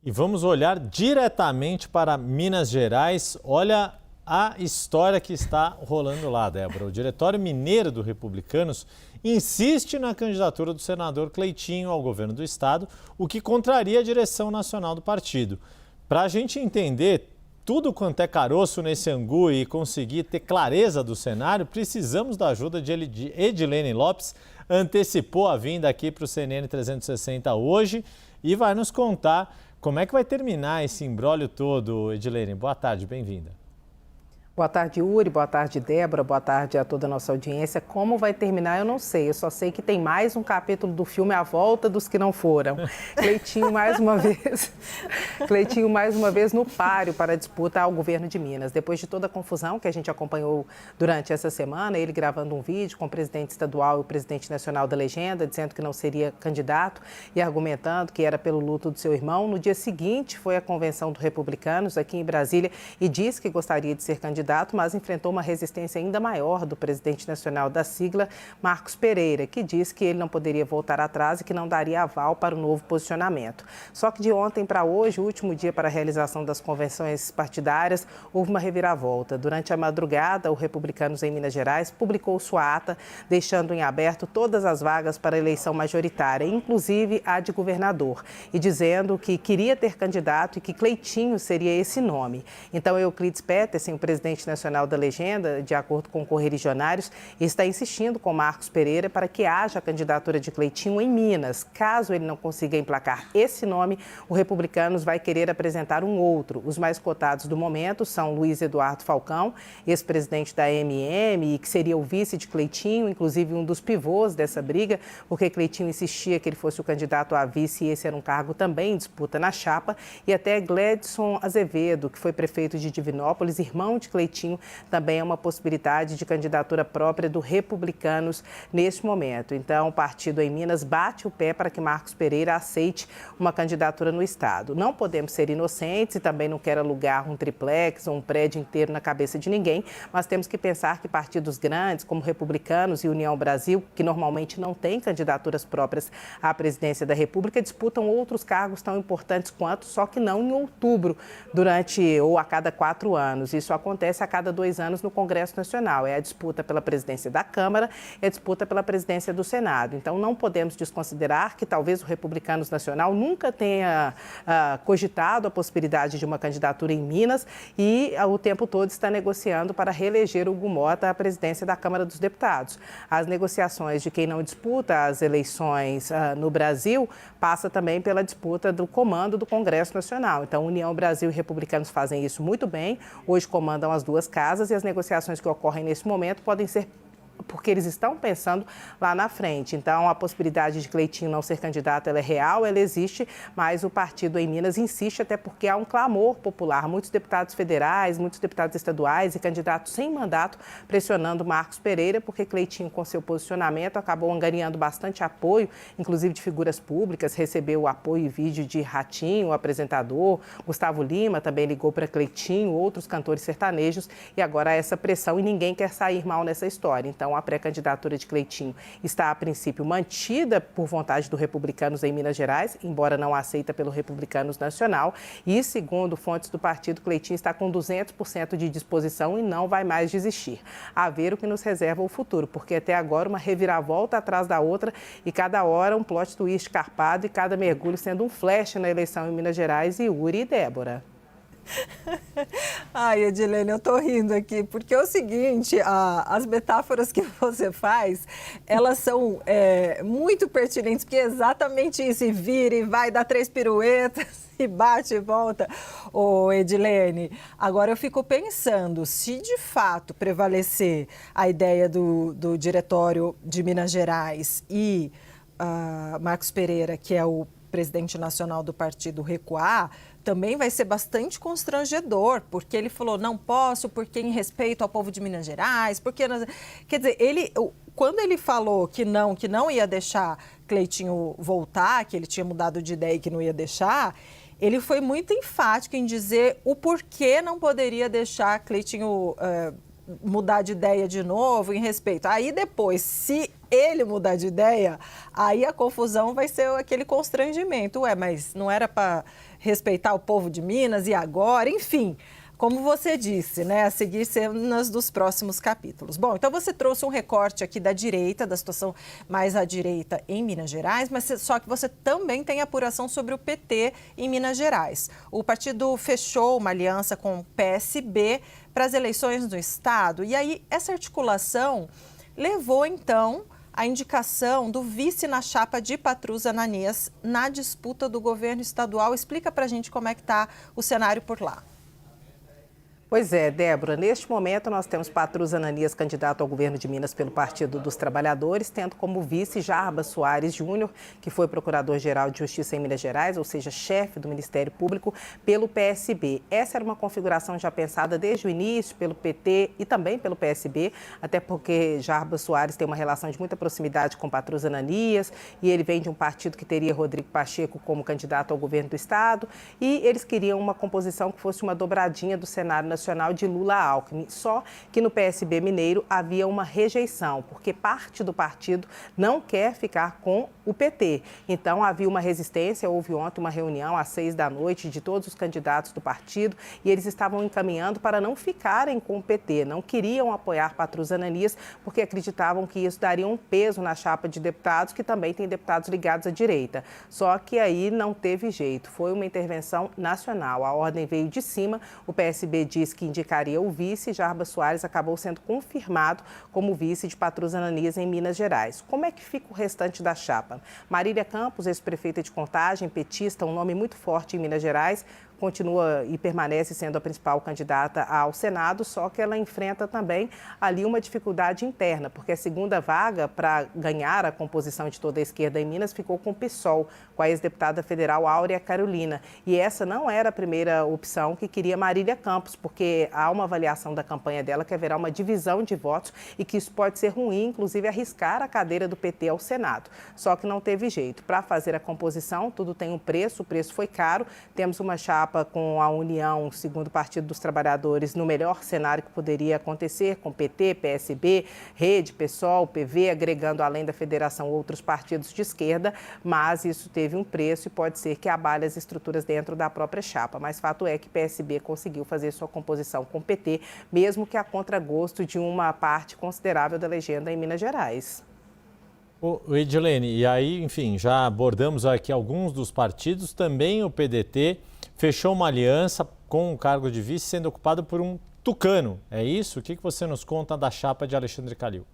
E vamos olhar diretamente para Minas Gerais. Olha a história que está rolando lá, Débora. O Diretório Mineiro do Republicanos insiste na candidatura do senador Cleitinho ao governo do estado, o que contraria a direção nacional do partido. Para a gente entender tudo quanto é caroço nesse angu e conseguir ter clareza do cenário, precisamos da ajuda de Edilene Lopes. Antecipou a vinda aqui para o CNN 360 hoje e vai nos contar como é que vai terminar esse imbróglio todo. Edilene, boa tarde, bem-vinda. Boa tarde, Yuri. Boa tarde, Débora. Boa tarde a toda a nossa audiência. Como vai terminar, eu não sei. Eu só sei que tem mais um capítulo do filme A Volta dos que não foram. Cleitinho mais uma vez no páreo para a disputa ao governo de Minas. Depois de toda a confusão que a gente acompanhou durante essa semana, ele gravando um vídeo com o presidente estadual e o presidente nacional da legenda, dizendo que não seria candidato e argumentando que era pelo luto do seu irmão. No dia seguinte, foi a convenção do Republicanos aqui em Brasília e disse que gostaria de ser candidato, mas enfrentou uma resistência ainda maior do presidente nacional da sigla, Marcos Pereira, que disse que ele não poderia voltar atrás e que não daria aval para o novo posicionamento. Só que de ontem para hoje, o último dia para a realização das convenções partidárias, houve uma reviravolta. Durante a madrugada, o Republicanos em Minas Gerais publicou sua ata, deixando em aberto todas as vagas para a eleição majoritária, inclusive a de governador, e dizendo que queria ter candidato e que Cleitinho seria esse nome. Então, Euclides Petersen, o presidente nacional da legenda, de acordo com correligionários, está insistindo com Marcos Pereira para que haja a candidatura de Cleitinho em Minas. Caso ele não consiga emplacar esse nome, o Republicanos vai querer apresentar um outro. Os mais cotados do momento são Luiz Eduardo Falcão, ex-presidente da AMM, e que seria o vice de Cleitinho, inclusive um dos pivôs dessa briga, porque Cleitinho insistia que ele fosse o candidato a vice e esse era um cargo também em disputa na chapa, e até Gledson Azevedo, que foi prefeito de Divinópolis, irmão de Cleitinho, também é uma possibilidade de candidatura própria do Republicanos neste momento. Então, o partido em Minas bate o pé para que Marcos Pereira aceite uma candidatura no estado. Não podemos ser inocentes e também não quero alugar um triplex ou um prédio inteiro na cabeça de ninguém, mas temos que pensar que partidos grandes, como Republicanos e União Brasil, que normalmente não têm candidaturas próprias à presidência da República, disputam outros cargos tão importantes quanto, só que não em outubro, durante ou a cada 4 anos. Isso acontece a cada 2 anos no Congresso Nacional. É a disputa pela presidência da Câmara e a disputa pela presidência do Senado. Então, não podemos desconsiderar que talvez o Republicanos Nacional nunca tenha cogitado a possibilidade de uma candidatura em Minas e o tempo todo está negociando para reeleger o Hugo Mota à presidência da Câmara dos Deputados. As negociações de quem não disputa as eleições no Brasil passa também pela disputa do comando do Congresso Nacional. Então, União Brasil e Republicanos fazem isso muito bem. Hoje comandam as duas casas e as negociações que ocorrem nesse momento podem ser porque eles estão pensando lá na frente. Então, a possibilidade de Cleitinho não ser candidato, ela é real, ela existe, mas o partido em Minas insiste até porque há um clamor popular. Muitos deputados federais, muitos deputados estaduais e candidatos sem mandato pressionando Marcos Pereira, porque Cleitinho, com seu posicionamento, acabou angariando bastante apoio, inclusive de figuras públicas, recebeu o apoio e vídeo de Ratinho, o apresentador, Gustavo Lima também ligou para Cleitinho, outros cantores sertanejos, e agora há essa pressão e ninguém quer sair mal nessa história. Então, a pré-candidatura de Cleitinho está, a princípio, mantida por vontade do Republicanos em Minas Gerais, embora não aceita pelo Republicanos Nacional. E, segundo fontes do partido, Cleitinho está com 200% de disposição e não vai mais desistir. A ver o que nos reserva o futuro, porque até agora uma reviravolta atrás da outra e cada hora um plot twist carpado e cada mergulho sendo um flash na eleição em Minas Gerais. E Yuri e Débora. Ai, Edilene, eu tô rindo aqui, porque é o seguinte, as metáforas que você faz, elas são muito pertinentes, porque é exatamente isso, e vira e vai, dá 3 piruetas e bate e volta. Ô, Edilene, agora eu fico pensando, se de fato prevalecer a ideia do Diretório de Minas Gerais e Marcos Pereira, que é o presidente nacional do partido, recuar, também vai ser bastante constrangedor, porque ele falou, não posso, porque em respeito ao povo de Minas Gerais, porque... Quer dizer, quando ele falou que não ia deixar Cleitinho voltar, que ele tinha mudado de ideia e que não ia deixar, ele foi muito enfático em dizer o porquê não poderia deixar Cleitinho mudar de ideia de novo em respeito. Aí depois, se ele mudar de ideia, Aí a confusão vai ser aquele constrangimento. Ué, mas não era para respeitar o povo de Minas e agora? Enfim, como você disse, né, a seguir cenas dos próximos capítulos. Bom, então você trouxe um recorte aqui da direita, da situação mais à direita em Minas Gerais, mas só que você também tem apuração sobre o PT em Minas Gerais. O partido fechou uma aliança com o PSB para as eleições do estado, e aí essa articulação levou, então, a indicação do vice na chapa de Patrus Ananias na disputa do governo estadual. Explica para a gente como é que está o cenário por lá. Pois é, Débora, neste momento nós temos Patrus Ananias, candidato ao governo de Minas pelo Partido dos Trabalhadores, tendo como vice Jarbas Soares Júnior, que foi procurador-geral de Justiça em Minas Gerais, ou seja, chefe do Ministério Público, pelo PSB. Essa era uma configuração já pensada desde o início pelo PT e também pelo PSB, até porque Jarbas Soares tem uma relação de muita proximidade com Patrus Ananias e ele vem de um partido que teria Rodrigo Pacheco como candidato ao governo do estado, e eles queriam uma composição que fosse uma dobradinha do cenário nacional de Lula-Alckmin, só que no PSB mineiro havia uma rejeição, porque parte do partido não quer ficar com o PT. Então havia uma resistência, houve ontem uma reunião às 18h de todos os candidatos do partido e eles estavam encaminhando para não ficarem com o PT, não queriam apoiar Patrus Ananias porque acreditavam que isso daria um peso na chapa de deputados, que também tem deputados ligados à direita. Só que aí não teve jeito, foi uma intervenção nacional, a ordem veio de cima, o PSB disse que indicaria o vice, Jarbas Soares acabou sendo confirmado como vice de Patrus Ananias em Minas Gerais. Como é que fica o restante da chapa? Marília Campos, ex-prefeita de Contagem, petista, um nome muito forte em Minas Gerais, continua e permanece sendo a principal candidata ao Senado, só que ela enfrenta também ali uma dificuldade interna, porque a segunda vaga para ganhar a composição de toda a esquerda em Minas ficou com o PSOL, com a ex-deputada federal Áurea Carolina. E essa não era a primeira opção que queria Marília Campos, porque há uma avaliação da campanha dela que haverá uma divisão de votos e que isso pode ser ruim, inclusive arriscar a cadeira do PT ao Senado. Só que não teve jeito. Para fazer a composição, tudo tem um preço, o preço foi caro, temos uma chapa com a União, segundo o Partido dos Trabalhadores, no melhor cenário que poderia acontecer, com PT, PSB, Rede, PSOL, PV, agregando além da federação outros partidos de esquerda, mas isso teve um preço e pode ser que abale as estruturas dentro da própria chapa. Mas fato é que PSB conseguiu fazer sua composição com PT, mesmo que a contragosto de uma parte considerável da legenda em Minas Gerais. O Edilene, e aí, enfim, já abordamos aqui alguns dos partidos, também o PDT fechou uma aliança com o cargo de vice sendo ocupado por um tucano, é isso? O que você nos conta da chapa de Alexandre Calil?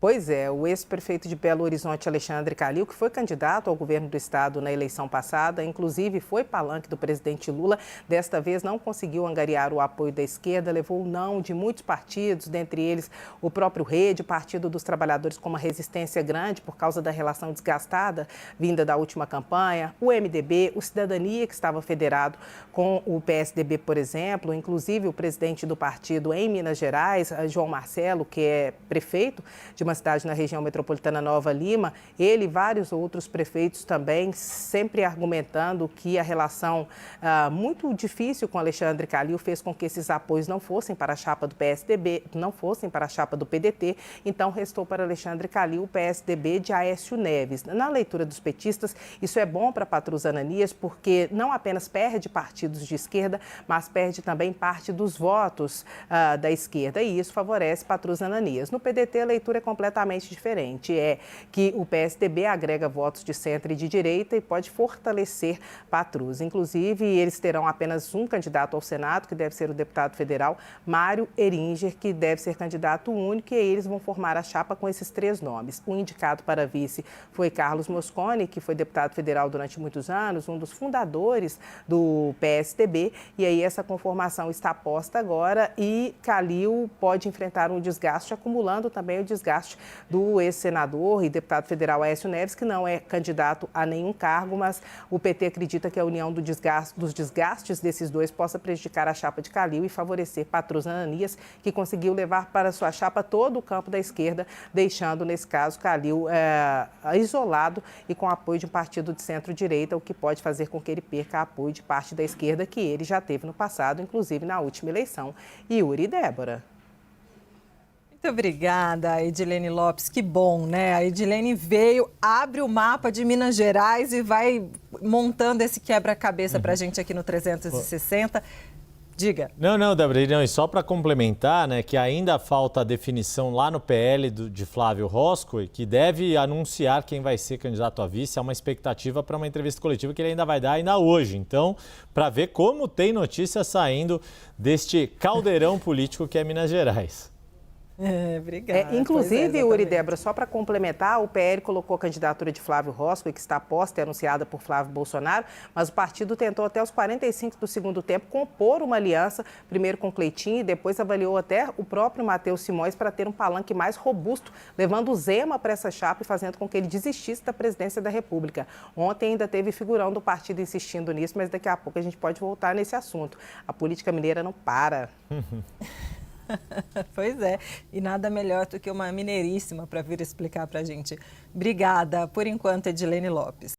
Pois é, o ex-prefeito de Belo Horizonte, Alexandre Calil, que foi candidato ao governo do estado na eleição passada, inclusive foi palanque do presidente Lula, desta vez não conseguiu angariar o apoio da esquerda, levou o não de muitos partidos, dentre eles o próprio Rede, Partido dos Trabalhadores com uma resistência grande por causa da relação desgastada vinda da última campanha, o MDB, o Cidadania, que estava federado com o PSDB, por exemplo, inclusive o presidente do partido em Minas Gerais, João Marcelo, que é prefeito de uma cidade na região metropolitana Nova Lima, ele e vários outros prefeitos também sempre argumentando que a relação muito difícil com Alexandre Calil fez com que esses apoios não fossem para a chapa do PSDB, não fossem para a chapa do PDT, então restou para Alexandre Calil o PSDB de Aécio Neves. Na leitura dos petistas, isso é bom para Patrus Ananias porque não apenas perde partidos de esquerda, mas perde também parte dos votos da esquerda e isso favorece Patrus Ananias. No PDT, a leitura é completamente diferente. É que o PSDB agrega votos de centro e de direita e pode fortalecer Patrus. Inclusive, eles terão apenas um candidato ao Senado, que deve ser o deputado federal Mário Eringer, que deve ser candidato único, e aí eles vão formar a chapa com esses três nomes. O indicado para vice foi Carlos Mosconi, que foi deputado federal durante muitos anos, um dos fundadores do PSDB, e aí essa conformação está posta agora e Calil pode enfrentar um desgaste, acumulando também o desgaste do ex-senador e deputado federal Aécio Neves, que não é candidato a nenhum cargo, mas o PT acredita que a união dos desgastes desses dois possa prejudicar a chapa de Calil e favorecer Patrus Ananias, que conseguiu levar para sua chapa todo o campo da esquerda, deixando, nesse caso, Calil isolado e com apoio de um partido de centro-direita, o que pode fazer com que ele perca apoio de parte da esquerda, que ele já teve no passado, inclusive na última eleição. Yuri e Débora. Muito obrigada, Edilene Lopes. Que bom, né? A Edilene veio, abre o mapa de Minas Gerais e vai montando esse quebra-cabeça para a gente aqui no 360. Diga. Não, Débora, não, e só para complementar, né, que ainda falta a definição lá no PL de Flávio Roscoe, que deve anunciar quem vai ser candidato a vice. Há uma expectativa para uma entrevista coletiva que ele ainda vai dar ainda hoje. Então, para ver como tem notícia saindo deste caldeirão político que é Minas Gerais. Obrigada. Inclusive, Yuri e Débora, só para complementar, o PL colocou a candidatura de Flávio Roscoe, que está posta e anunciada por Flávio Bolsonaro, mas o partido tentou até os 45 do segundo tempo compor uma aliança, primeiro com Cleitinho e depois avaliou até o próprio Matheus Simões para ter um palanque mais robusto, levando o Zema para essa chapa e fazendo com que ele desistisse da presidência da República. Ontem ainda teve figurão do partido insistindo nisso, mas daqui a pouco a gente pode voltar nesse assunto. A política mineira não para. Pois é, e nada melhor do que uma mineiríssima para vir explicar para a gente. Obrigada, por enquanto, Edilene Lopes.